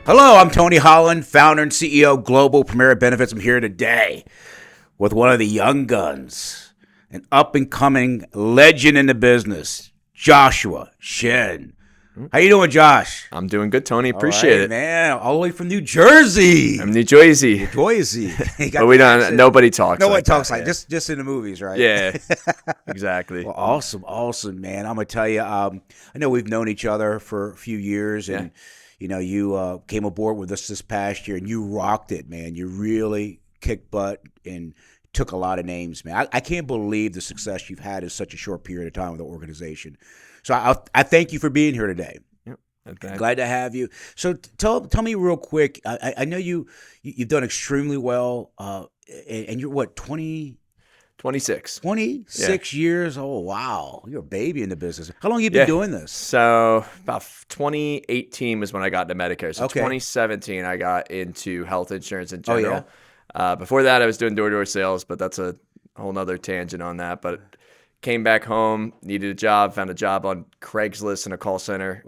Hello, I'm Tony Holland, founder and CEO of Global Premier Benefits. I'm here today with one of the young guns, an up-and-coming legend in the business, Joshua Shen. How you doing, Josh? I'm doing good, Tony. Appreciate it, man. All the way from New Jersey. I'm New Jersey. New Jersey. But we don't. Nobody talks. Nobody like talks that, like just in the movies, right? Yeah, exactly. Well, awesome, man. I'm gonna tell you. I know we've known each other for a few years, and you know, you came aboard with us this past year, and you rocked it, man. You really kicked butt and took a lot of names, man. I can't believe the success you've had in such a short period of time with the organization. So I thank you for being here today. Yep. Okay. Glad to have you. So tell me real quick. I know you've done extremely well, and you're what, 26 years? Oh, wow. You're a baby in the business. How long have you been doing this? So about 2018 was when I got into Medicare. So Okay. 2017, I got into health insurance in general. Before that, I was doing door-to-door sales, but that's a whole nother tangent on that. But came back home, needed a job, found a job on Craigslist in a call center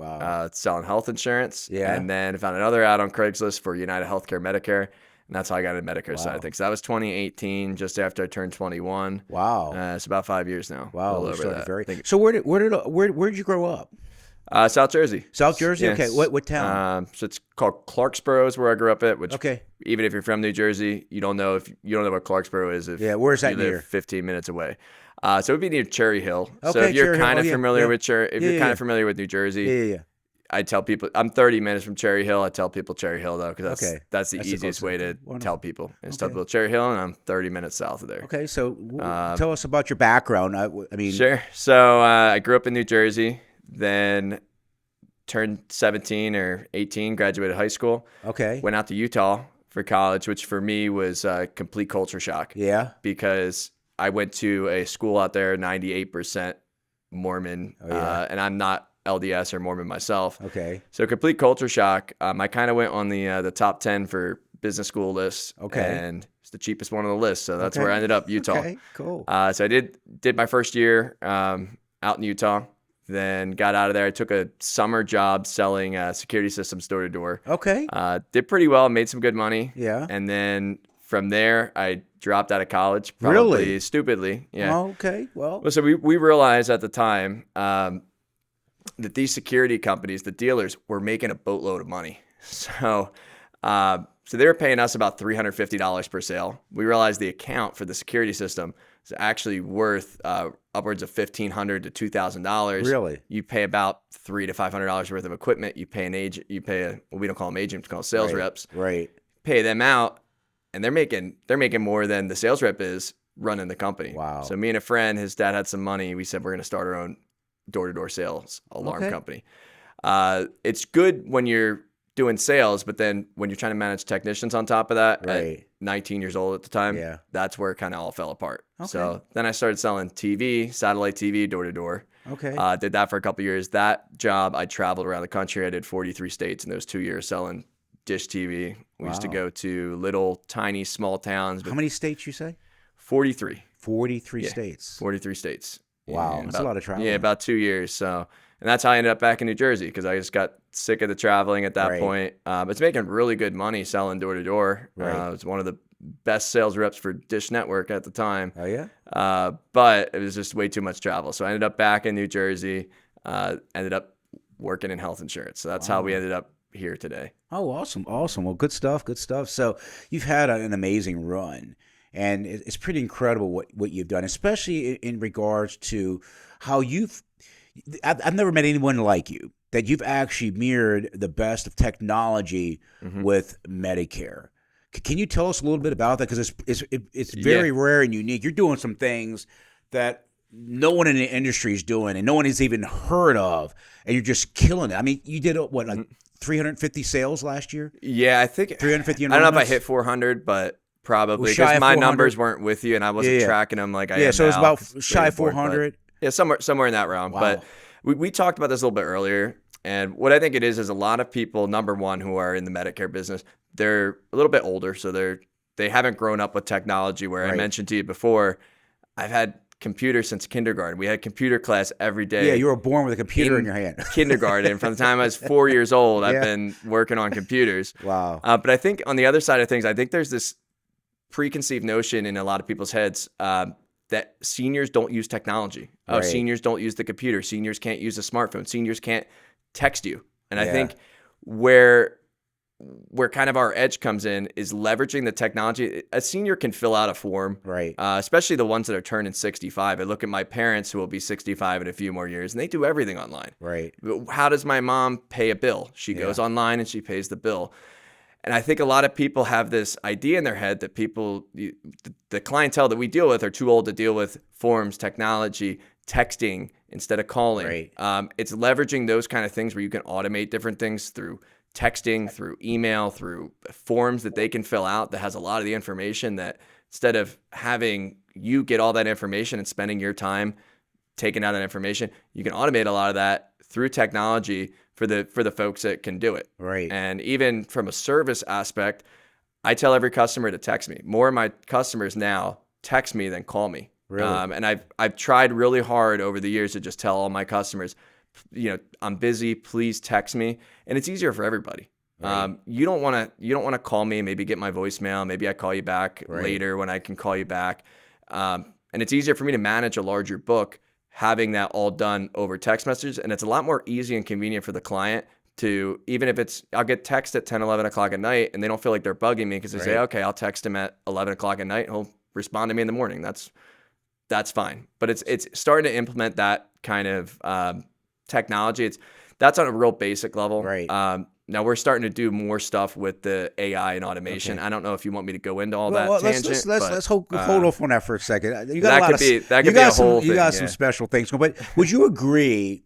selling health insurance. Yeah. And then found another ad on Craigslist for United Healthcare Medicare. And that's how I got into Medicare side of things. So that was 2018, just after I turned 21. Wow. It's about 5 years now. Wow. A little over that. So where did you grow up? South Jersey. South Jersey? Yes. Okay. What town? So it's called Clarksboro is where I grew up at, which Okay. even if you're from New Jersey, you don't know what Clarksboro is if where's that you live near? 15 minutes away. So it would be near Cherry Hill. So Okay, if you're Cherry Hill. kind of familiar with familiar with New Jersey, Yeah. I tell people I'm 30 minutes from Cherry Hill. I tell people Cherry Hill though, because that's the That's the easiest way to Wonderful. tell people. Is tell people Cherry Hill, and I'm 30 minutes south of there. Okay. So tell us about your background. I mean, Sure. So I grew up in New Jersey, then turned 17 or 18, graduated high school. Okay. Went out to Utah for college, which for me was a complete culture shock. Yeah. Because I went to a school out there, 98% Mormon, and I'm not LDS or Mormon myself. Okay. So complete culture shock. I kind of went on the top 10 for business school lists. Okay. And it's the cheapest one on the list. So that's where I ended up, Utah. Okay, cool. So I did my first year out in Utah. Then got out of there. I took a summer job selling security systems door to door. Okay. Did pretty well, made some good money. Yeah. And then from there, I dropped out of college. Probably Really? Stupidly. Yeah. Okay. Well. So we realized at the time that these security companies, the dealers, were making a boatload of money. So they were paying us about $350 per sale. We realized the account for the security system is actually worth upwards of $1,500 to $2,000. Really? You pay about $300 to $500 worth of equipment. You pay an agent. You pay we don't call them agents, we call them sales reps. Right. Pay them out, and they're making more than the sales rep is running the company. Wow. So me and a friend, his dad had some money. We said we're going to start our own door-to-door sales alarm company. It's good when you're doing sales, but then when you're trying to manage technicians on top of that, at 19 years old at the time, that's where it kind of all fell apart. Okay. So then I started selling TV, satellite TV, door to door. Okay. Did that for a couple of years. That job, I traveled around the country. I did 43 states in those 2 years selling dish TV. We used to go to little, tiny, small towns. How many states you say? 43. 43 states. 43 states. Wow. That's a lot of travel. Yeah, about 2 years. So, and that's how I ended up back in New Jersey, because I just got sick of the traveling at that point. It's making really good money selling door to door. It's one of the best sales reps for Dish Network at the time. Oh, yeah? But it was just way too much travel. So I ended up back in New Jersey, ended up working in health insurance. So that's how we ended up here today. Oh, awesome. Well, good stuff. So you've had an amazing run. And it's pretty incredible what you've done, especially in regards to how I've never met anyone like you, that you've actually mirrored the best of technology with Medicare. Can you tell us a little bit about that? Because it's very rare and unique. You're doing some things that no one in the industry is doing and no one has even heard of, and you're just killing it. I mean, you did what, like 350 sales last year? Yeah, I think 350. I don't know if I hit 400, but probably because my numbers weren't with you and I wasn't tracking them like I am now. So it was about shy of 400. Yeah, somewhere in that realm. Wow. But we talked about this a little bit earlier, and what I think it is a lot of people, number one, who are in the Medicare business, they're a little bit older, so they haven't grown up with technology. Where I mentioned to you before, I've had computers since kindergarten. We had computer class every Yeah, day you were born with a computer in in your hand. kindergarten. From the time I was 4 years old, I've Yeah. been working on computers. Wow. But I think on the other side of things, I think there's this preconceived notion in a lot of people's heads that seniors don't use technology. Oh, Right. seniors don't use the computer. Seniors can't use a smartphone. Seniors can't text you. And I Yeah. think where kind of our edge comes in is leveraging the technology. A senior can fill out a form, Right. especially the ones that are turning 65. I look at my parents who will be 65 in a few more years, and they do everything online. Right. How does my mom pay a bill? She goes online and she pays the bill. And I think a lot of people have this idea in their head that the clientele that we deal with are too old to deal with forms, technology, texting instead of calling. Right. It's leveraging those kind of things where you can automate different things through texting, through email, through forms that they can fill out that has a lot of the information that instead of having you get all that information and spending your time taking out that information, you can automate a lot of that through technology for the folks that can do it. Right. And even from a service aspect, I tell every customer to text me. More of my customers now text me than call me. Really? And I've tried really hard over the years to just tell all my customers, I'm busy, please text me. And it's easier for everybody. Right. You don't want to call me, maybe get my voicemail, maybe I call you back later when I can call you back. And it's easier for me to manage a larger book having that all done over text messages. And it's a lot more easy and convenient for the client to, even if I'll get text at 10, 11 o'clock at night and they don't feel like they're bugging me because they say, okay, I'll text him at 11 o'clock at night. He'll respond to me in the morning. That's fine. But it's starting to implement that kind of technology. That's on a real basic level. Right. Now we're starting to do more stuff with the AI and automation. I don't know if you want me to go into all that tangent. Let's hold off on that for a second. You got that a lot could be you a got whole thing. You got some special things. But would you agree?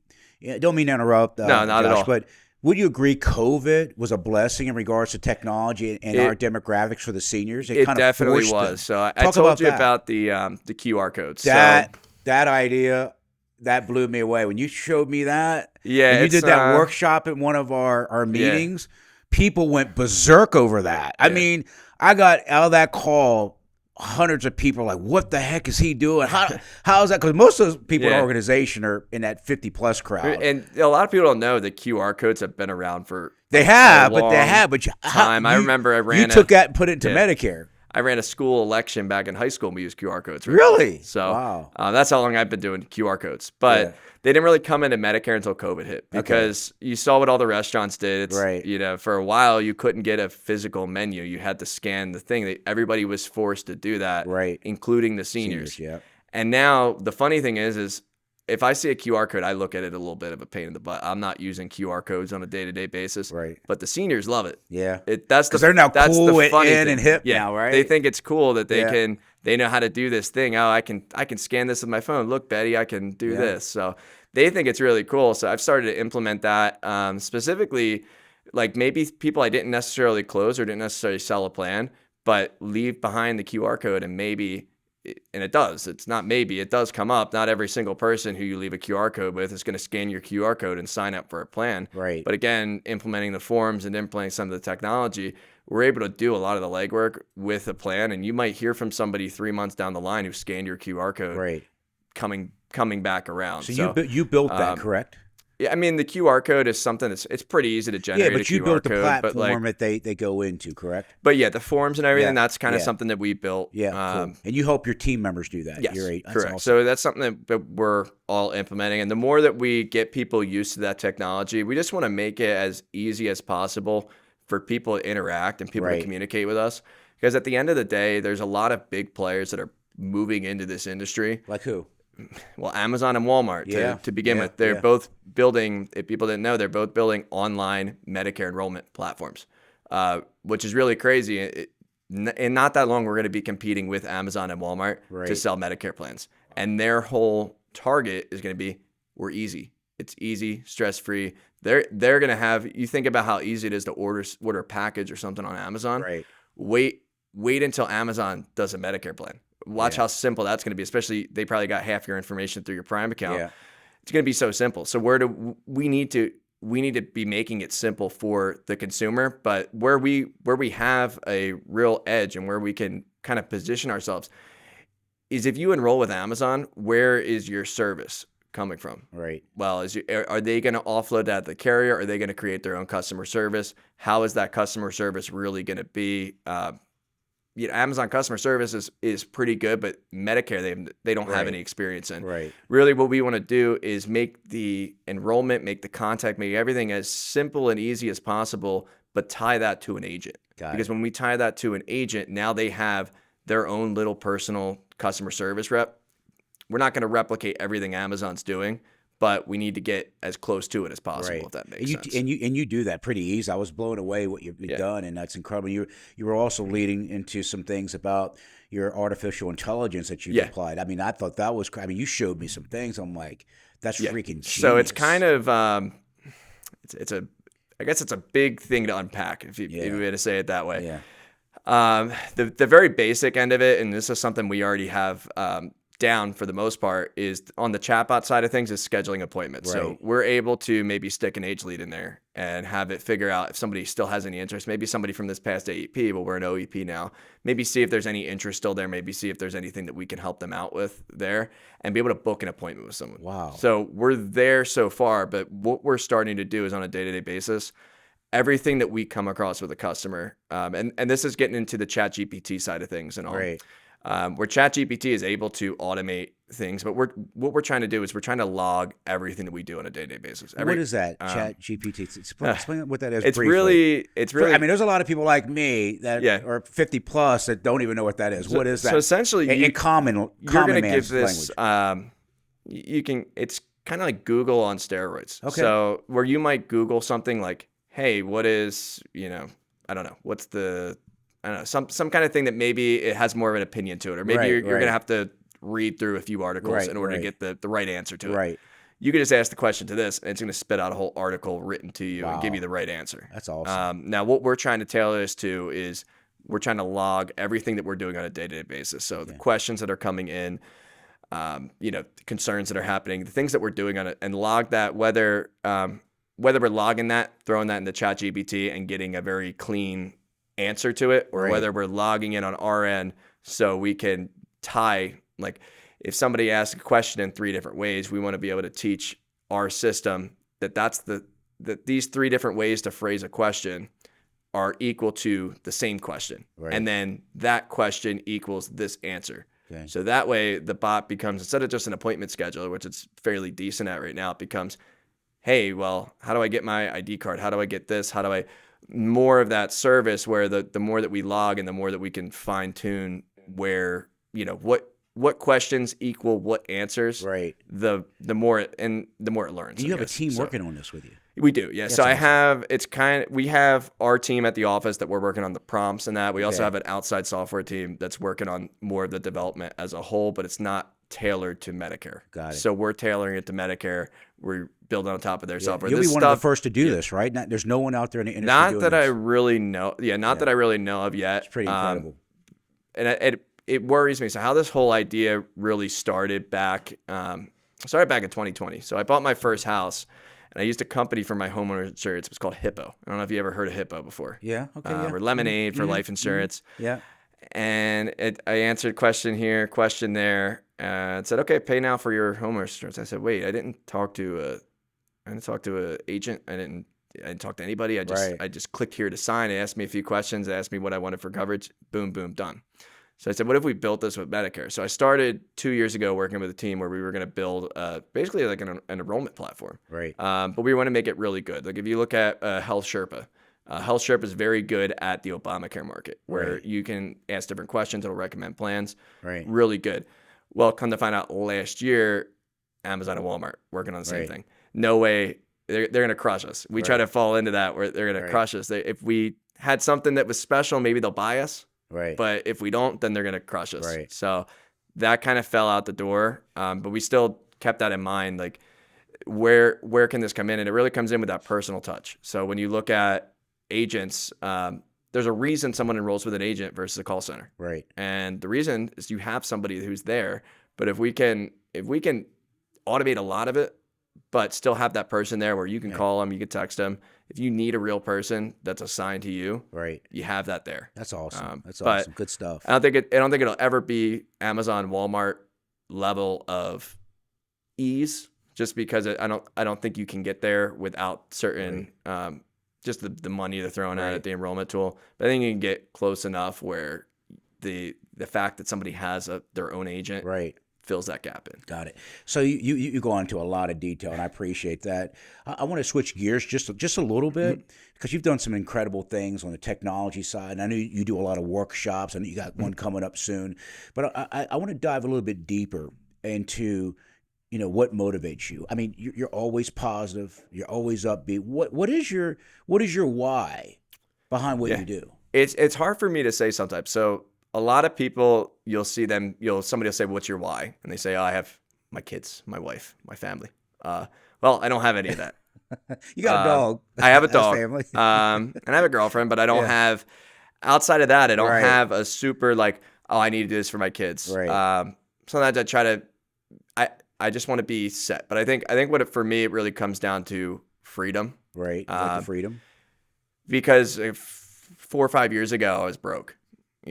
Don't mean to interrupt. No, not Josh, at all. But would you agree COVID was a blessing in regards to technology and our demographics for the seniors? It kind of definitely forced was. them. So I told you about the QR codes. That idea. That blew me away. When you showed me that, yeah, and you did that workshop at one of our meetings, people went berserk over that. I mean, I got out of that call, hundreds of people like, what the heck is he doing? How is that? Because most of those people in our organization are in that 50-plus crowd. And a lot of people don't know that QR codes have been around for They have. But time. I remember you took that and put it into Medicare. I ran a school election back in high school and we used QR codes. Really? So wow. That's how long I've been doing QR codes. But they didn't really come into Medicare until COVID hit because you saw what all the restaurants did. It's, for a while, you couldn't get a physical menu. You had to scan the thing. Everybody was forced to do that, including the seniors. And now the funny thing is if I see a QR code, I look at it a little bit of a pain in the butt. I'm not using QR codes on a day-to-day basis. But the seniors love it. Because they're now cool and hip now, right? They think it's cool that they know how to do this thing. Oh, I can scan this with my phone. Look, Betty, I can do this. So they think it's really cool. So I've started to implement that specifically, like maybe people I didn't necessarily close or didn't necessarily sell a plan, but leave behind the QR code and maybe. And it does. It's not maybe. It does come up. Not every single person who you leave a QR code with is going to scan your QR code and sign up for a plan. But again, implementing the forms and implementing some of the technology, we're able to do a lot of the legwork with a plan. And you might hear from somebody 3 months down the line who scanned your QR code coming back around. So you built that, correct? Yeah, I mean, the QR code is something it's pretty easy to generate. Yeah, but you built the platform that they go into, correct? But the forms and everything, that's kind of something that we built. Yeah, cool. And you help your team members do that. Yes, that's correct. Awesome. So that's something that we're all implementing. And the more that we get people used to that technology, we just want to make it as easy as possible for people to interact and people to communicate with us. Because at the end of the day, there's a lot of big players that are moving into this industry. Like who? Well, Amazon and Walmart to begin with. They're both building, if people didn't know, they're both building online Medicare enrollment platforms, which is really crazy. In not that long, we're going to be competing with Amazon and Walmart to sell Medicare plans. And their whole target is going to be, we're easy. It's easy, stress-free. They're going to have, you think about how easy it is to order a package or something on Amazon. Wait until Amazon does a Medicare plan. Watch how simple that's going to be, especially they probably got half your information through your Prime account. It's going to be so simple. So we need to be making it simple for the consumer, but where we have a real edge and where we can kind of position ourselves is if you enroll with Amazon, where is your service coming from? Right. Well, are they going to offload that at the carrier? Are they going to create their own customer service? How is that customer service really going to be? Amazon customer service is pretty good, but Medicare, they don't have Right. any experience in. Right. Really, what we want to do is make the enrollment, make the contact, make everything as simple and easy as possible, but tie that to an agent. Got Because it. when we tie that to an agent, now they have their own little personal customer service rep. We're not going to replicate everything Amazon's doing, but we need to get as close to it as possible, Right. if that And makes you sense. and you do that pretty easy. I was blown away what you've Yeah. done, and that's incredible. You were also leading into some things about your artificial intelligence that you've Yeah. applied. I mean, I thought that was. I mean, you showed me some things. I'm like, that's Yeah. freaking genius. So it's kind of it's a I guess it's a big thing to unpack if you were to say it that way. Yeah. The very basic end of it, and this is something we already have down for the most part, is on the chatbot side of things is scheduling appointments. So Right. we're able to maybe stick an age lead in there and have it figure out if somebody still has any interest. Maybe somebody from this past AEP, but we're an OEP now. Maybe see if there's any interest still there. Maybe see if there's anything that we can help them out with there, and be able to book an appointment with someone. Wow. So we're there so far, but what we're starting to do is on a day-to-day basis, everything that we come across with a customer, and this is getting into the ChatGPT side of things and all, Right. where ChatGPT is able to automate things, but what we're trying to do is we're trying to log everything that we do on a day-to-day basis. What is that? Chat GPT. Explain what that is. Briefly. It's really. I mean, there's a lot of people like me that are 50 plus that don't even know what that is. What is that? So essentially, in common you're going to give man's this. language. It's kind of like Google on steroids. Okay. So where you might Google something like, "Hey, what is I don't know, what's the I don't know, some kind of thing that maybe it has more of an opinion to it, or maybe Right, you're right. going to have to read through a few articles Right, in order right. to get the right answer to it. Right. You could just ask the question to this, and it's going to spit out a whole article written to you and give Wow. you the right answer. That's awesome. Now, what we're trying to tailor this to is we're trying to log everything that we're doing on a day-to-day basis. So the questions that are coming in, concerns that are happening, the things that we're doing on it, and log that, whether we're logging that, throwing that into ChatGPT and getting a very clean answer to it, or Right. whether we're logging it on our end so we can tie, like if somebody asks a question in 3 different ways, we want to be able to teach our system that these 3 different ways to phrase a question are equal to the same question. Right. And then that question equals this answer. Okay. So that way the bot becomes, instead of just an appointment scheduler, which it's fairly decent at right now, it becomes, hey, well, how do I get my ID card? How do I get this? How do I more of that service where the more that we log and the more that we can fine tune where, what questions equal what answers, Right. the more it learns. Do you I have a guess. team So working on this with you? we do, yeah. That's So awesome. we have our team at the office that we're working on the prompts and that. We also Okay. have an outside software team that's working on more of the development as a whole, but it's not tailored to Medicare. Got it. So we're tailoring it to Medicare. We're building on top of their software. You'll be This one of the stuff, first to do this, right? There's no one out there in the industry not doing that I this. really know. Yeah, not that I really know of yet. It's pretty incredible. And it worries me. So how this whole idea really started back in 2020. So I bought my first house, and I used a company for my homeowner insurance. It was called Hippo. I don't know if you ever heard of Hippo before. Yeah. Okay. Yeah. Or Lemonade for life insurance. Yeah. And I answered question here, question there, and said, "Okay, pay now for your homeowner insurance." I said, "Wait, I didn't talk to an agent. I didn't talk to anybody. I just clicked here to sign. It asked me a few questions. It asked me what I wanted for coverage. Boom, boom, done." So I said, what if we built this with Medicare? So I started 2 years ago working with a team where we were going to build basically like an enrollment platform. Right. But we want to make it really good. Like if you look at Health Sherpa, Health Sherpa is very good at the Obamacare market where Right. you can ask different questions. It'll recommend plans. Right. Really good. Well, come to find out last year, Amazon and Walmart working on the same Right. thing. No way. They're going to crush us. We try Right. to fall into that where they're going to Right. crush us. If we had something that was special, maybe they'll buy us. Right. But if we don't, then they're going to crush us. Right. So that kind of fell out the door. But we still kept that in mind. Like where can this come in? And it really comes in with that personal touch. So when you look at agents, there's a reason someone enrolls with an agent versus a call center. Right. And the reason is you have somebody who's there. But if we can automate a lot of it, but still have that person there where you can call them, you can text them. if you need a real person that's assigned to you, Right. you have that there. That's awesome. That's But awesome. Good stuff. I don't think it'll ever be Amazon, Walmart level of ease, just because I don't think you can get there without certain just the money they're throwing at it, the enrollment tool. But I think you can get close enough where the fact that somebody has their own agent Right. fills that gap in. Got it. So you go into a lot of detail, and I appreciate that. I want to switch gears just a little bit because you've done some incredible things on the technology side. And I know you do a lot of workshops. I know you got one coming up soon, but I want to dive a little bit deeper into what motivates you. I mean, you're always positive. You're always upbeat. What is your why behind what you do? It's hard for me to say sometimes. So a lot of people, somebody will say, "What's your why?" And they say, "Oh, I have my kids, my wife, my family." Well, I don't have any of that. You got a dog. I have a dog. Family. And I have a girlfriend, but I don't have. Outside of that, I don't have a super oh, I need to do this for my kids. Right. Sometimes I try to. I just want to be set, but I think for me it really comes down to freedom. Right. Like the freedom. Because 4 or 5 years ago I was broke.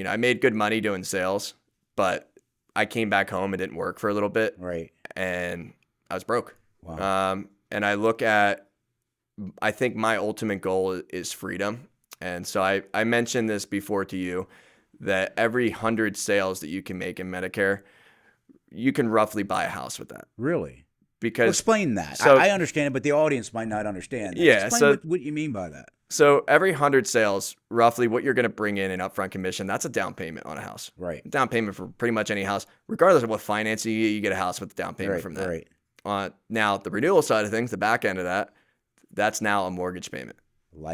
I made good money doing sales, but I came back home and didn't work for a little bit. Right. And I was broke. Wow. And I think my ultimate goal is freedom. And so I mentioned this before to you, that every 100 sales that you can make in Medicare, you can roughly buy a house with that. Really? Because explain that. So, I understand it, but the audience might not understand that. Yeah. Explain what you mean by that. So every 100 sales, roughly what you're going to bring in upfront commission, that's a down payment on a house. Right. Down payment for pretty much any house, regardless of what financing you get a house with a down payment from that. Right. Now, the renewal side of things, the back end of that, that's now a mortgage payment.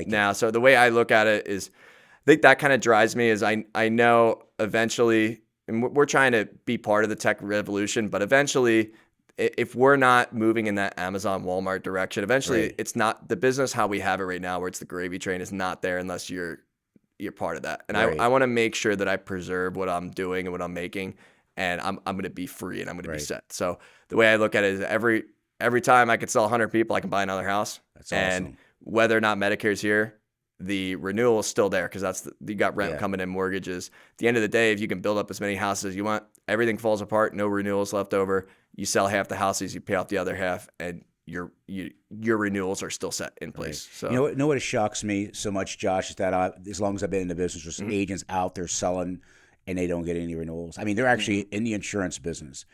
Now, so the way I look at it is, I think that kind of drives me is I know eventually, and we're trying to be part of the tech revolution, but eventually, if we're not moving in that Amazon, Walmart direction, eventually it's not the business how we have it right now, where it's the gravy train, is not there unless you're part of that. And I want to make sure that I preserve what I'm doing and what I'm making, and I'm going to be free and I'm going to be set. So the way I look at it is every time I could sell 100 people, I can buy another house. That's awesome. And whether or not Medicare's here, the renewal is still there, because you got rent coming in, mortgages. At the end of the day, if you can build up as many houses as you want, everything falls apart, no renewals left over. You sell half the houses, you pay off the other half, and your renewals are still set in place. So you know what shocks me so much, Josh, is that as long as I've been in the business, there's agents out there selling and they don't get any renewals. I mean, they're actually in the insurance business,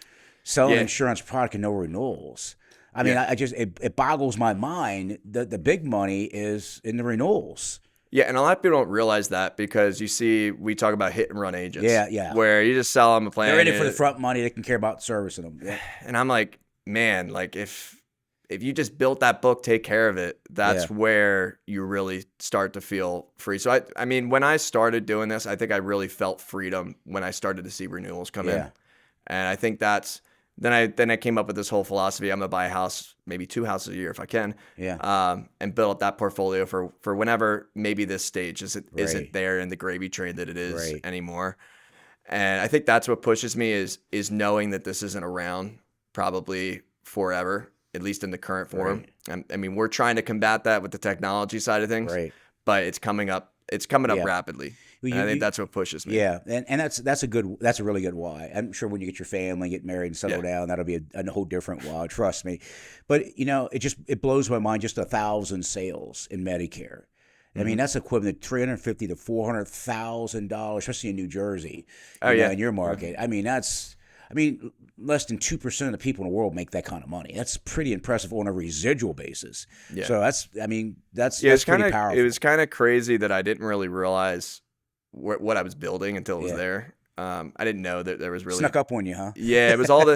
selling insurance product and no renewals. I mean, it boggles my mind that the big money is in the renewals. Yeah, and a lot of people don't realize that, because we talk about hit and run agents. Yeah. Where you just sell them a plan. They're in it for the front money. They can care about servicing them. Yeah. And I'm like, man, if you just built that book, take care of it, that's where you really start to feel free. So I mean, when I started doing this, I think I really felt freedom when I started to see renewals come in. And I think then I came up with this whole philosophy. I'm gonna buy a house, maybe 2 houses a year if I can, and build up that portfolio for whenever maybe this stage isn't there in the gravy train that it is anymore. And I think that's what pushes me is knowing that this isn't around probably forever, at least in the current form. I mean, we're trying to combat that with the technology side of things, but it's coming up rapidly. And I think that's what pushes me. Yeah, and that's a really good why. I'm sure when you get your family, get married, and settle down, that'll be a whole different why. Trust me. But it blows my mind. Just 1,000 sales in Medicare. I mean, that's equivalent to $350,000 to $400,000, especially in New Jersey. In your market. I mean, less than 2% of the people in the world make that kind of money. That's pretty impressive on a residual basis. Yeah. So that's pretty powerful. It was kind of crazy that I didn't really realize what I was building until it was there. I didn't know that there was really snuck up on you, huh? Yeah, it was all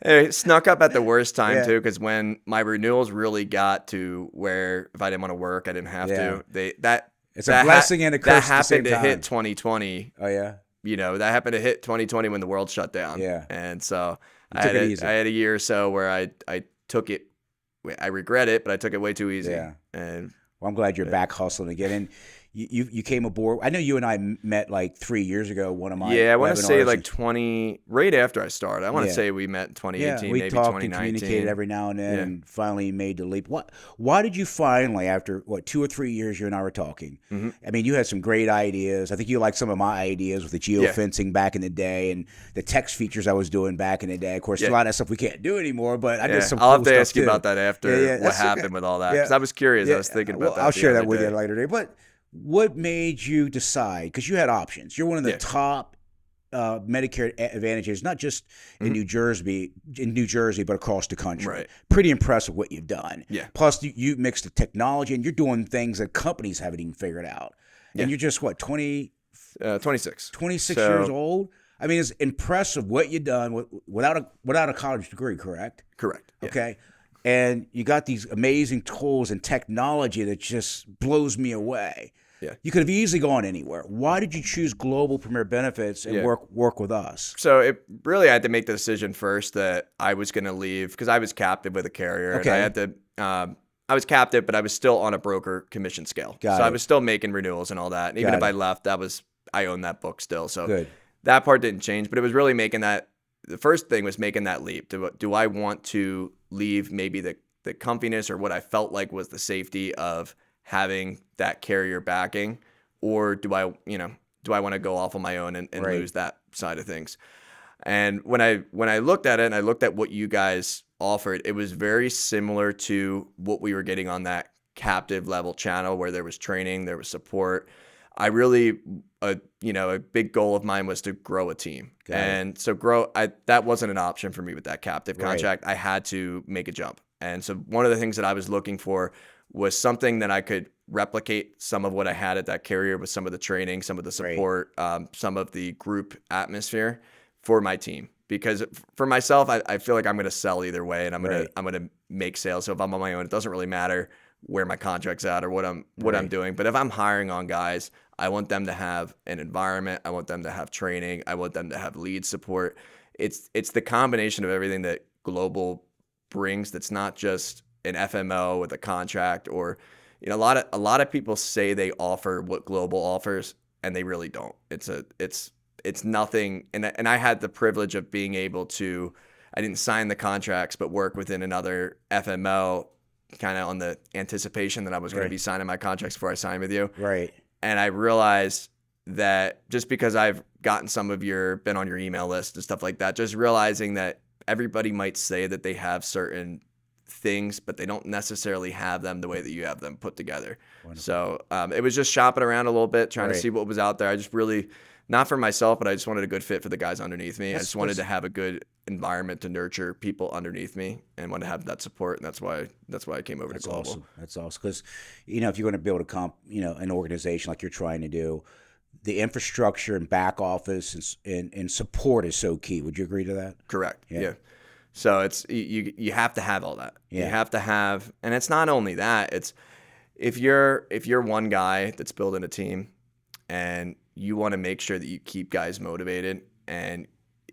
it snuck up at the worst time too, because when my renewals really got to where if I didn't want to work, I didn't have to. It's a blessing and a curse. That happened to hit 2020. Oh yeah. That happened to hit 2020 when the world shut down. Yeah. And so I had a year or so where I took it. I regret it, but I took it way too easy. Yeah. And I'm glad you're back hustling again. And you came aboard. I know you and I met like 3 years ago. One of my Yeah, I want to say webinars. like 20, right after I started. I want to Yeah. say we met in Yeah, 2018, we maybe talked and communicated 2019. every now and then, Yeah. and finally made the leap. Why did you finally, after what 2 or 3 years, you and I were talking? Hmm. I mean, you had some great ideas. I think you liked some of my ideas with the Yeah. geofencing back in the day and the text features I was doing back in the day. Of course, a Yeah. lot of that stuff we can't do anymore, but I did Yeah. some I'll have cool to stuff ask you too. about that Yeah, after yeah, what that's happened with all that. yeah, Because I was curious. I yeah. was thinking Well, about I'll that the share other that with you day. later today. But what made you decide? Because you had options. You're one of the Yeah. top Medicare advantages, not just Hmm. in New Jersey, but across the country. Right. Pretty impressive what you've done. Yeah. Plus, you mix the technology, and you're doing things that companies haven't even figured out. And Yeah. you're just what 26. 26 years So, old. I mean, it's impressive what you've done without a college degree, correct? correct. Yeah. Okay. And you got these amazing tools and technology that just blows me away. Yeah. You could have easily gone anywhere. Why did you choose Global Premier Benefits and Yeah. work with us? So it really I had to make the decision first that I was going to leave because I was captive with a carrier, and I Okay. had to. I was captive, but I was still on a broker commission scale. Got So I it. was still making renewals and all that. And even Got if I it. left, I owned that book still. So Good. that part didn't change, but it was really making that. The first thing was making that leap. Do I want to leave maybe the comfiness or what I felt like was the safety of having that carrier backing, or do I want to go off on my own and Right. lose that side of things? And when I looked at it and I looked at what you guys offered, it was very similar to what we were getting on that captive level channel where there was training, there was support. I really, a big goal of mine was to grow a team. Got it. And so that wasn't an option for me with that captive Right. contract. I had to make a jump. And so one of the things that I was looking for was something that I could replicate some of what I had at that carrier with some of the training, some of the Right. support, some of the group atmosphere for my team. Because for myself, I feel like I'm going to sell either way, and I'm Right. going to make sales. So if I'm on my own, it doesn't really matter where my contract's at or what I'm Right. doing. But if I'm hiring on guys, I want them to have an environment. I want them to have training. I want them to have lead support. It's the combination of everything that Global brings. That's not just an FMO with a contract, or a lot of people say they offer what Global offers, and they really don't. It's nothing. And I had the privilege of being able to. I didn't sign the contracts, but work within another FMO, kind of on the anticipation that I was going to Right. be signing my contracts before I signed with you. Right. And I realized that just because I've gotten been on your email list and stuff like that, just realizing that everybody might say that they have certain things, but they don't necessarily have them the way that you have them put together. Wonderful. So it was just shopping around a little bit, trying to Right. see what was out there. I just really, not for myself, but I just wanted a good fit for the guys underneath me. I That's- just wanted that's- to have a good environment to nurture people underneath me, and wanted to have that support. And that's why I came over That's to Global. awesome. That's awesome. Because, if you're going to build an organization like you're trying to do, the infrastructure and back office and support is so key. Would you agree to that? Correct. Yeah. Yeah. So it's you have to have all that. Yeah. You have to have, and it's not only that. It's if you're one guy that's building a team, and you want to make sure that you keep guys motivated, and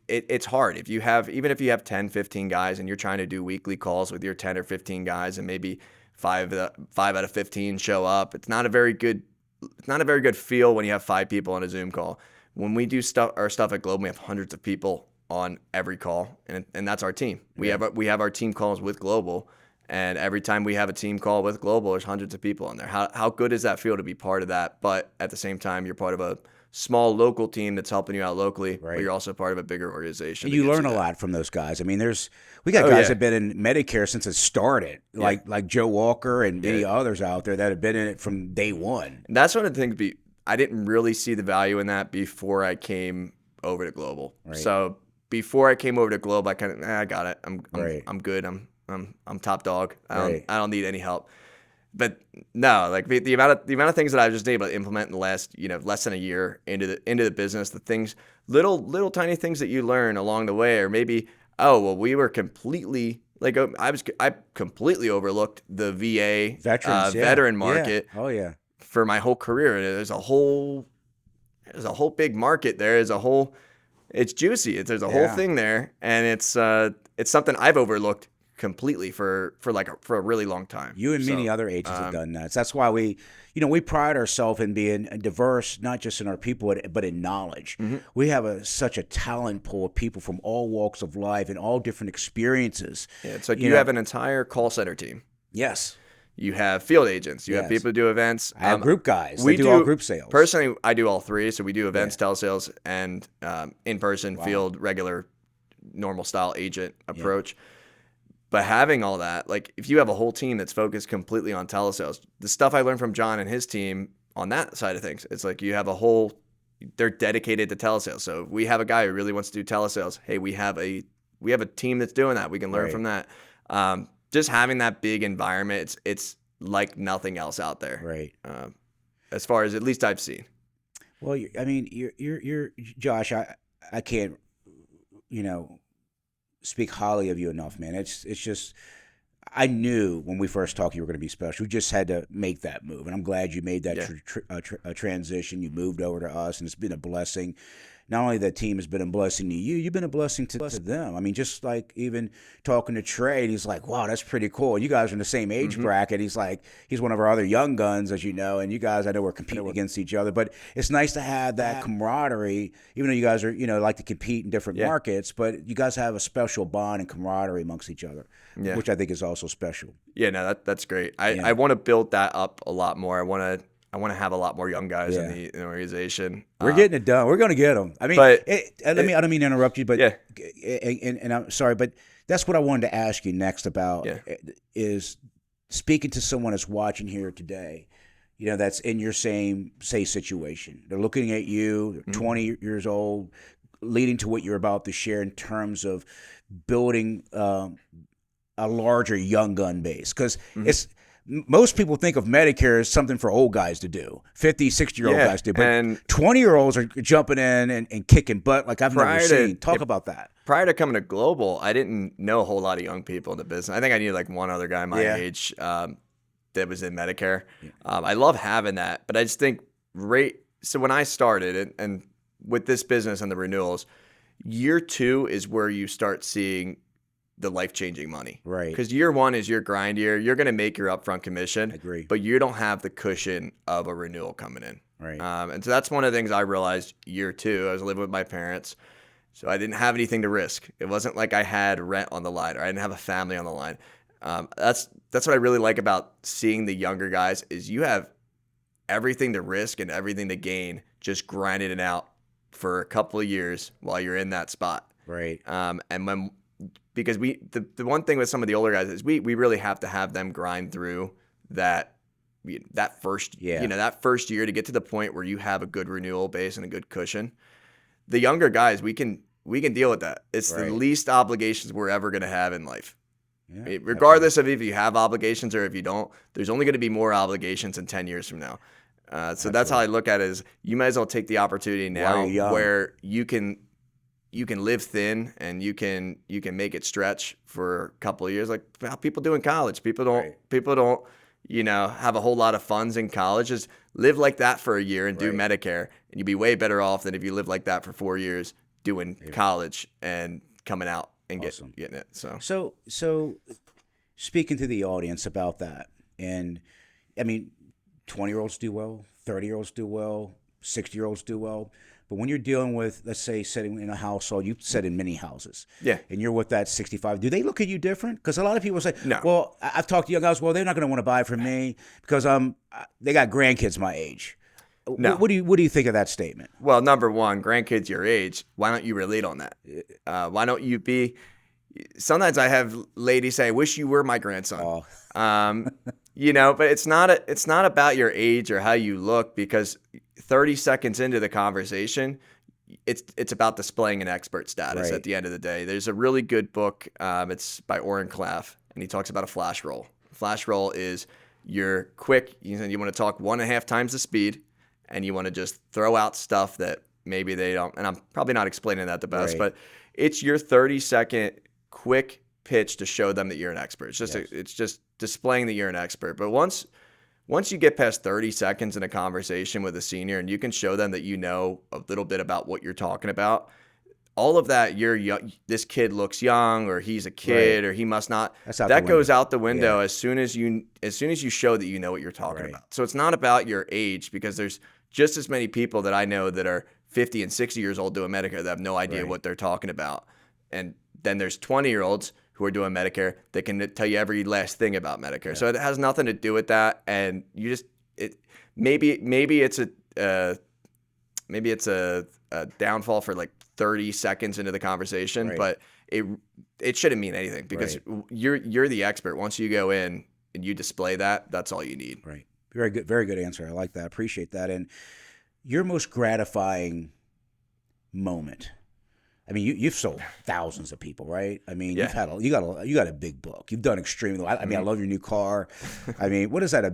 it's hard even if you have 10, 15 guys, and you're trying to do weekly calls with your 10 or 15 guys, and maybe five out of 15 show up. It's not a very good feel when you have 5 people on a Zoom call. When we do our stuff at Globe, we have hundreds of people on every call, and that's our team. We have our team calls with Global, and every time we have a team call with Global, there's hundreds of people on there. How good does that feel to be part of that? But at the same time, you're part of a small local team that's helping you out locally, Right. but you're also part of a bigger organization. And that you gives learn a that. lot from those guys. I mean, we got Oh, guys yeah. that have been in Medicare since it started, like Joe Walker and many others out there that have been in it from day one. And that's one of the things. I didn't really see the value in that before I came over to Global. Right. So before I came over to Global, I kind of I got it. I'm Right. good. I'm top dog. Right. I don't need any help. But no, like the amount of things that I was just able to implement in the last less than a year into the business, the things, little tiny things that you learn along the way, or maybe we were completely I completely overlooked the VA Veterans, veteran market. Yeah. Oh yeah. For my whole career. There's a whole big market there. It's juicy. There's a whole thing there, and it's something I've overlooked completely for a really long time. You and many other agents have done that. So that's why we pride ourselves in being diverse, not just in our people, but in knowledge. We have such a talent pool of people from all walks of life and all different experiences. Yeah, it's like you have an entire call center team. Yes. You have field agents. You have people who do events. I have group guys. We do all group sales. Personally, I do all three. So we do events, telesales, and in-person, field, regular, normal style agent approach. But having all that, like if you have a whole team that's focused completely on telesales, the stuff I learned from John and his team on that side of things, it's like you have they're dedicated to telesales. So if we have a guy who really wants to do telesales, hey, we have a team that's doing that. We can learn from that. Just having that big environment, it's like nothing else out there. Right. As far as at least I've seen. Well, you're Josh. I can't, speak highly of you enough, man. It's just, I knew when we first talked you were going to be special. We just had to make that move, and I'm glad you made that transition. You moved over to us, and it's been a blessing. Not only the team has been a blessing to you, you've been a blessing to them. I mean, just like even talking to Trey, and he's like, wow, that's pretty cool. You guys are in the same age bracket. He's like, he's one of our other young guns, as you know, and you guys, I know we're competing against each other, but it's nice to have that camaraderie, even though you guys are, like to compete in different markets, but you guys have a special bond and camaraderie amongst each other, which I think is also special. Yeah, no, that's great. I want to build that up a lot more. I want to have a lot more young guys in the organization. We're getting it done. We're going to get them. I mean, I don't mean to interrupt you, but and I'm sorry, but that's what I wanted to ask you next about is speaking to someone that's watching here today, that's in your same situation. They're looking at you, they're 20 years old, leading to what you're about to share in terms of building a larger young gun base, because most people think of Medicare as something for old guys to do, 50, 60-year-old guys do, but 20-year-olds are jumping in and kicking butt like I've never seen. Talk about that. Prior to coming to Global, I didn't know a whole lot of young people in the business. I think I knew like one other guy my age that was in Medicare. I love having that, but I just think so when I started, and with this business and the renewals, year 2 is where you start seeing the life-changing money. Right. Because year 1 is your grind year. You're going to make your upfront commission. I agree. But you don't have the cushion of a renewal coming in. Right. And so that's one of the things I realized year 2. I was living with my parents, so I didn't have anything to risk. It wasn't like I had rent on the line or I didn't have a family on the line. That's what I really like about seeing the younger guys is you have everything to risk and everything to gain, just grinding it out for a couple of years while you're in that spot. Right. Because the one thing with some of the older guys is we really have to have them grind through that first that first year to get to the point where you have a good renewal base and a good cushion. The younger guys, we can deal with that. It's the least obligations we're ever going to have in life. Yeah, regardless of if you have obligations or if you don't, there's only going to be more obligations in 10 years from now. So that's how I look at it is you might as well take the opportunity now where you can live thin and you can make it stretch for a couple of years, like how people do in college. People don't have a whole lot of funds in college. Just live like that for a year and do Medicare, and you'd be way better off than if you live like that for 4 years doing college and coming out and getting it. So speaking to the audience about that, and I mean, 20-year-olds do well, 30-year-olds do well, 60-year-olds do well. But when you're dealing with, let's say, sitting in a household, you've sat in many houses, and you're with that 65, do they look at you different? Because a lot of people say, no. Well, I've talked to young guys, well, they're not going to want to buy from me because they got grandkids my age. No. What do you think of that statement? Well, number one, grandkids your age, why don't you relate on that? Why don't you be – sometimes I have ladies say, I wish you were my grandson. Oh. But it's not about your age or how you look, because 30 seconds into the conversation, it's about displaying an expert status at the end of the day. There's a really good book. It's by Oren Klaff, and he talks about a flash roll. Flash roll is you're quick. You want to talk 1.5 times the speed, and you want to just throw out stuff that maybe they don't. And I'm probably not explaining that the best, but it's your 30-second quick pitch to show them that you're an expert. It's just displaying that you're an expert. But once you get past 30 seconds in a conversation with a senior and you can show them that you know a little bit about what you're talking about, all of that, you're young, this kid looks young, or he's a Right. kid, or he must not. That's out the That goes window. out the Yeah. window as soon as you show that you know what you're talking Right. about. So it's not about your age, because there's just as many people that I know that are 50 and 60 years old doing Medicare that have no idea Right. what they're talking about. And then there's 20-year-olds who are doing Medicare that can tell you every last thing about Medicare. Yeah. So it has nothing to do with that. And you just maybe it's a downfall for like 30 seconds into the conversation, Right. but it shouldn't mean anything, because Right. you're the expert. Once you go in and you display that, that's all you need. Right. Very good. Very good answer. I like that. I appreciate that. And your most gratifying moment. I mean, you've sold thousands of people, right? I mean, Yeah. you got a big book. You've done extremely well. I mean, I love your new car. I mean, what is that?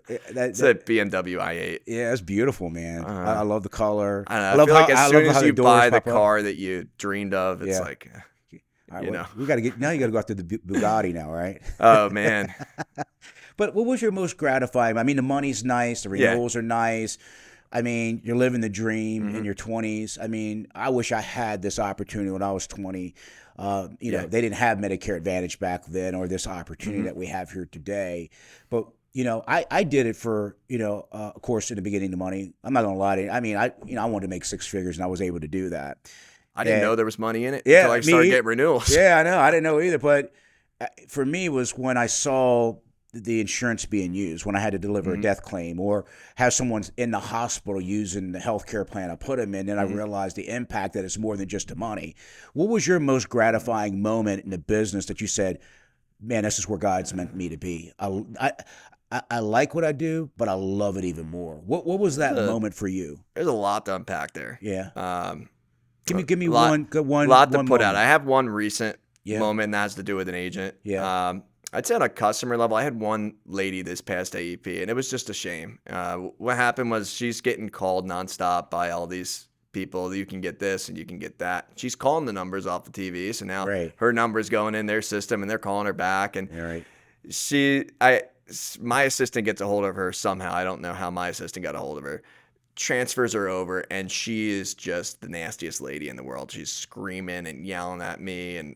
It's a BMW i8. Yeah, it's beautiful, man. I love the color. I don't know. I I love feel how like as I soon love how as the you doors buy the pop up. car that you dreamed of, it's Yeah. like, All right, you well, know. we got to get now. You got to go after the Bugatti now, right? Oh man. But what was your most gratifying? I mean, the money's nice, the Yeah. renewals are nice. I mean, you're living the dream in Mhm. your 20s. I mean, I wish I had this opportunity when I was 20. You know, Yeah. they didn't have Medicare Advantage back then, or this opportunity Mhm. that we have here today. But you know, I did it for of course, in the beginning, the money. I'm not gonna lie to you. I mean, I wanted to make six figures, and I was able to do that. I didn't And know there was money in it until yeah, I started getting renewals. yeah, I know. I didn't know either. But for me, was when I saw the insurance being used, when I had to deliver a Mhm. death claim or have someone in the hospital using the healthcare plan I put them in, then I Mhm. realized the impact that it's more than just the money. What was your most gratifying moment in the business that you said, man, this is where God's meant me to be? I like what I do, but I love it even more. What was There's that a moment for you? there's a lot to unpack there. Yeah. Um, Give me a lot, to one put out. moment. I have one recent Yeah. moment that has to do with an agent. Yeah. I'd say on a customer level, I had one lady this past AEP, and it was just a shame. What happened was she's getting called nonstop by all these people. You can get this and you can get that. She's calling the numbers off the TV, so now Right. her number's going in their system, and they're calling her back. And All right. my assistant gets a hold of her somehow. I don't know how my assistant got a hold of her. Transfers her over, and she is just the nastiest lady in the world. She's screaming and yelling at me, and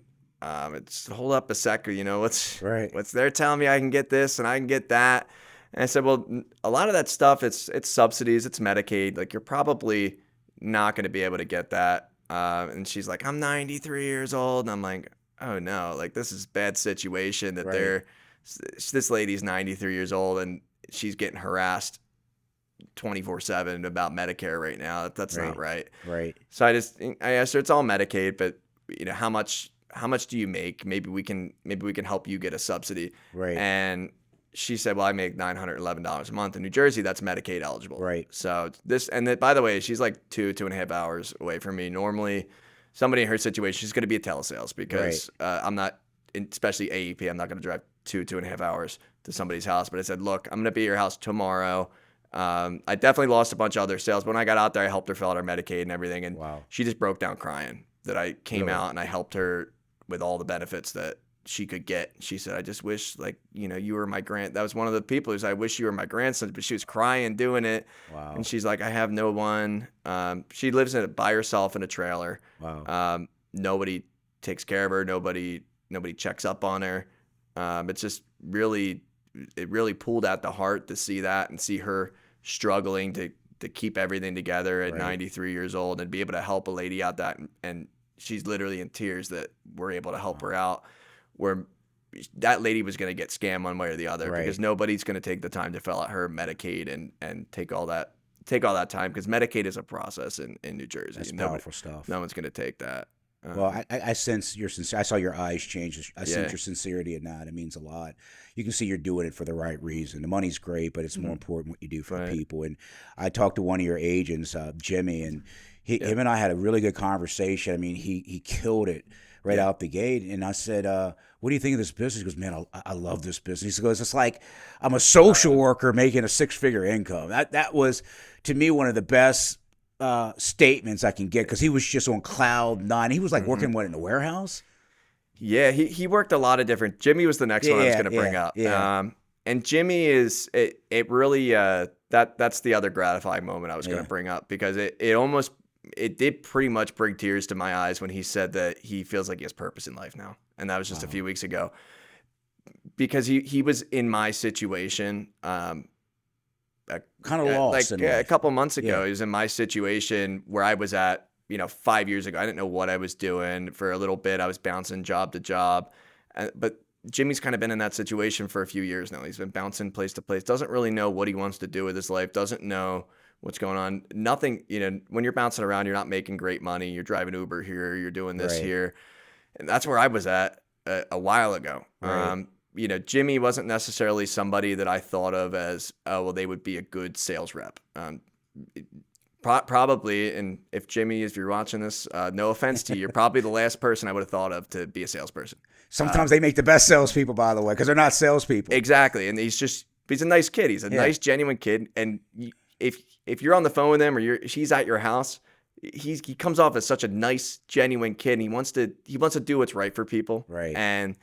it's hold up a sec. What's Right. they're telling me I can get this and I can get that. And I said, well, a lot of that stuff, it's subsidies, it's Medicaid. Like, you're probably not going to be able to get that. And she's like, I'm 93 years old, and I'm like, oh no, like, this is a bad situation that Right. this lady's 93 years old and she's getting harassed 24/7 about Medicare right now. That's not right. Right. So I asked her, it's all Medicaid, but how much do you make? Maybe we can help you get a subsidy. Right. And she said, well, I make $911 a month in New Jersey. That's Medicaid eligible. Right. So by the way, she's like 2.5 hours away from me. Normally somebody in her situation, she's going to be a telesales, because I'm not, especially AEP, I'm not going to drive 2.5 hours to somebody's house. But I said, look, I'm going to be at your house tomorrow. I definitely lost a bunch of other sales, but when I got out there, I helped her fill out her Medicaid and everything. And Wow. she just broke down crying that I came Really? out and I helped her with all the benefits that she could get. She said, I just wish, like, you were my that was one of the people who's, I wish you were my grandson, but she was crying doing it. Wow. And she's like, I have no one. She lives by herself in a trailer. Wow. Nobody takes care of her. Nobody checks up on her. It's just it really pulled at the heart to see that and see her struggling to keep everything together at Right. 93 years old, and be able to help a lady out and she's literally in tears that we're able to help her out, where that lady was going to get scammed one way or the other, Right. because nobody's going to take the time to fill out her Medicaid and take all that time, because Medicaid is a process in New Jersey. That's powerful stuff. No one's going to take that. Well, I sense your sincere. I saw your eyes change. I sense Yeah. your sincerity in that. It means a lot. You can see you're doing it for the right reason. The money's great, but it's more important what you do for the Right. people. And I talked to one of your agents, Jimmy, and him and I had a really good conversation. I mean, he killed it right out the gate. And I said, what do you think of this business? He goes, man, I love this business. He goes, it's like I'm a social worker making a six-figure income. That was, to me, one of the best statements I can get, because he was just on cloud nine. He was like working in a warehouse. Yeah, he worked a lot of different. Jimmy was the next one I was going to bring up. Yeah. And Jimmy is it really that's the other gratifying moment I was going Yeah. to bring up, because it almost it did pretty much bring tears to my eyes when he said that he feels like he has purpose in life now. And that was just a few weeks ago, because he was in my situation. Kind of lost in A life. couple months ago. Yeah. He was in my situation where I was at, 5 years ago. I didn't know what I was doing. For a little bit, I was bouncing job to job. But Jimmy's kind of been in that situation for a few years now. He's been bouncing place to place, doesn't really know what he wants to do with his life, doesn't know what's going on. Nothing, when you're bouncing around, you're not making great money. You're driving Uber here, you're doing this Right. here. And that's where I was at a while ago. Right. Jimmy wasn't necessarily somebody that I thought of as, oh, well, they would be a good sales rep. Probably, and if Jimmy, if you're watching this, no offense to you, you're probably the last person I would have thought of to be a salesperson. Sometimes they make the best salespeople, by the way, because they're not salespeople. Exactly, and he's a nice kid. He's a nice, genuine kid, and if you're on the phone with him or she's at your house, he comes off as such a nice, genuine kid, and he wants to do what's right for people, Right. and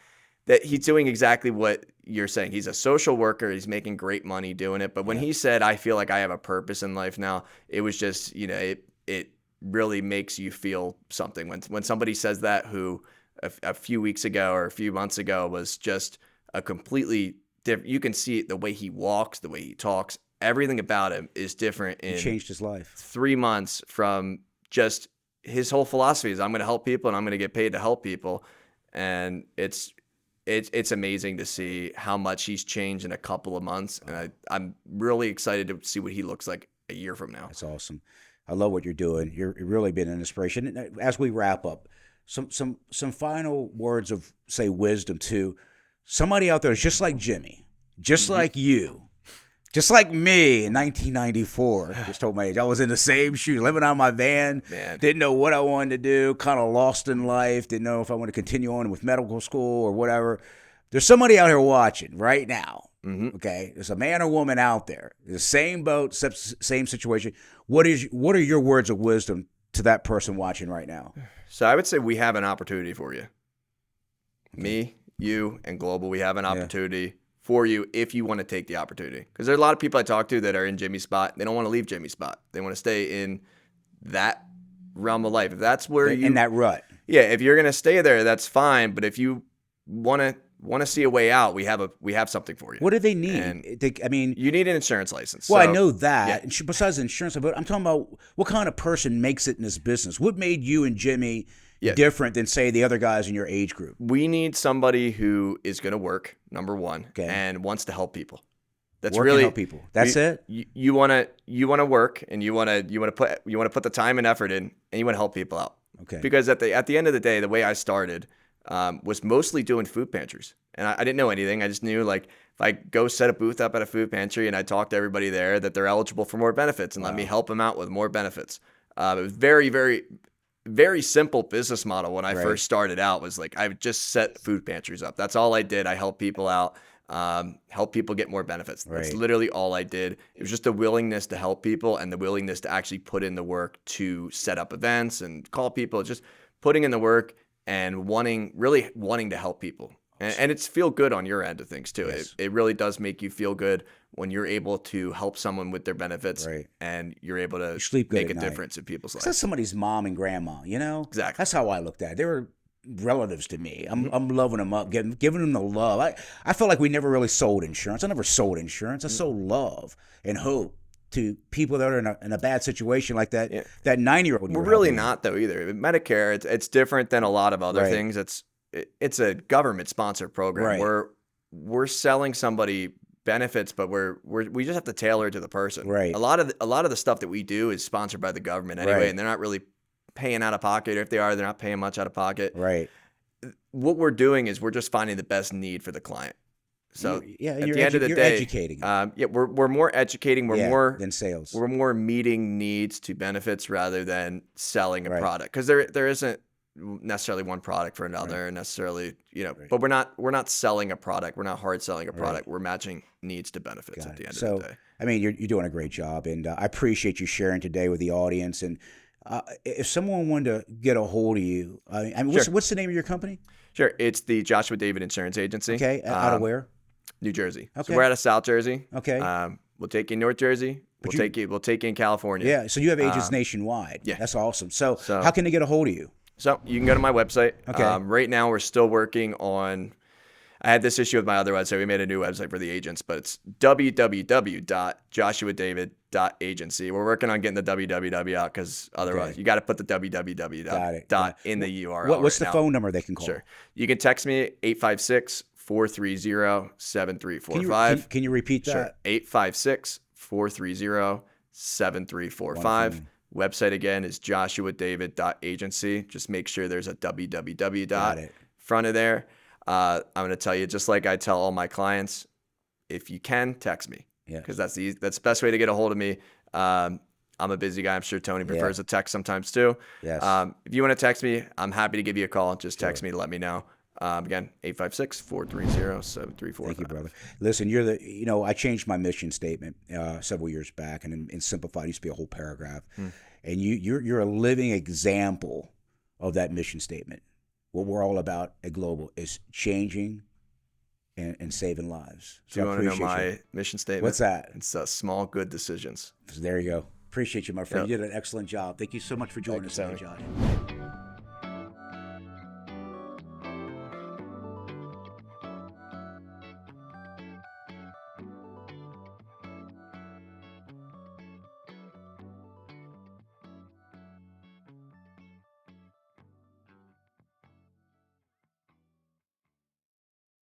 that he's doing exactly what you're saying. He's a social worker. He's making great money doing it. But when he said, I feel like I have a purpose in life now, it was just, it really makes you feel something. When somebody says that, who a few weeks ago or a few months ago was just a completely different, you can see it, the way he walks, the way he talks, everything about him is different. He changed his life. 3 months from just his whole philosophy is, I'm going to help people and I'm going to get paid to help people. And it's amazing to see how much he's changed in a couple of months, and I'm really excited to see what he looks like a year from now. That's awesome. I love what you're doing. You're really been an inspiration. And as we wrap up, some final words of, say, wisdom to somebody out there who's just like Jimmy, just like you, just like me in 1994. Just told my age. I was in the same shoes, living out of my van. Man. Didn't know what I wanted to do. Kind of lost in life. Didn't know if I want to continue on with medical school or whatever. There's somebody out here watching right now. Okay, there's a man or woman out there, the same boat, same situation. What are your words of wisdom to that person watching right now? So I would say we have an opportunity for you. Me, you, and Global, we have an opportunity for you if you want to take the opportunity. Because there's a lot of people I talk to that are in Jimmy's spot. They don't want to leave Jimmy's spot. They want to stay in that realm of life. If that's where in that rut. Yeah, if you're gonna stay there, that's fine. But if you want to see a way out, we have something for you. What do they need? And you need an insurance license. Well, I know that. Yeah. Besides insurance, but I'm talking about what kind of person makes it in this business. What made you and Jimmy different than, say, the other guys in your age group? We need somebody who is going to work, number one, and wants to help people. That's work really and help people. That's it. You want to work, and you want to put the time and effort in, and you want to help people out. Okay. Because at the end of the day, the way I started was mostly doing food pantries, and I didn't know anything. I just knew, like, if I go set a booth up at a food pantry and I talk to everybody there, that they're eligible for more benefits, and let me help them out with more benefits. It was very, very, very simple business model when I first started out. Was like, I would just set food pantries up. That's all I did. I helped people out, help people get more benefits. That's literally all I did. It was just a willingness to help people and the willingness to actually put in the work to set up events and call people, just putting in the work and really wanting to help people. And it's feel good on your end of things too. Yes. It really does make you feel good when you're able to help someone with their benefits, and you're able to make a difference in people's lives. That's somebody's mom and grandma, Exactly. That's how I looked at it. They were relatives to me. I'm loving them up, giving them the love. I felt like we never really sold insurance. I never sold insurance. I sold love and hope to people that are in a bad situation like that. Yeah. That 9-year-old. We're really not, though, either. Medicare, it's different than a lot of other things. It's a government sponsored program. We're selling somebody benefits, but we just have to tailor it to the person. Right. A lot of the stuff that we do is sponsored by the government anyway, and they're not really paying out of pocket. Or if they are, they're not paying much out of pocket. Right. What we're doing is we're just finding the best need for the client. So at the end of the you're day, educating. We're more educating. We're more than sales. We're more meeting needs to benefits rather than selling a product, because there isn't necessarily one product for another necessarily, but we're not selling a product. We're not hard selling a product. We're matching needs to benefits at the end of the day. I mean, you're doing a great job, and I appreciate you sharing today with the audience. And if someone wanted to get a hold of you, what's the name of your company? Sure. It's the Joshua David Insurance Agency. Okay. Out of where? New Jersey. Okay. So we're out of South Jersey. Okay. We'll take you in North Jersey. We'll take you in California. Yeah. So you have agents nationwide. Yeah. That's awesome. So So- how can they get a hold of you? So you can go to my website. Okay. Right now, we're still working on. I had this issue with my other website. We made a new website for the agents, but it's www.joshuadavid.agency. We're working on getting the www out because otherwise you got to put the www dot in the URL. What's the phone number they can call? Sure. You can text me 856-430-7345. Can you repeat that? Sure. 856-430-7345. Website again is joshuadavid.agency. Just make sure there's a www dot front of there. I'm going to tell you, just like I tell all my clients, if you can, text me. Yeah. Because that's the best way to get a hold of me. I'm a busy guy. I'm sure Tony prefers a text sometimes too. Yes. If you want to text me, I'm happy to give you a call. Just text me to let me know. Again, 856-430-7345. Thank you, brother. Listen, I changed my mission statement several years back and simplified. It used to be a whole paragraph. And you're a living example of that mission statement. What we're all about at Global is changing and saving lives. Do you want to know my mission statement? What's that? It's small, good decisions. So there you go. Appreciate you, my friend. You did an excellent job. Thank you so much for joining us, Johnny.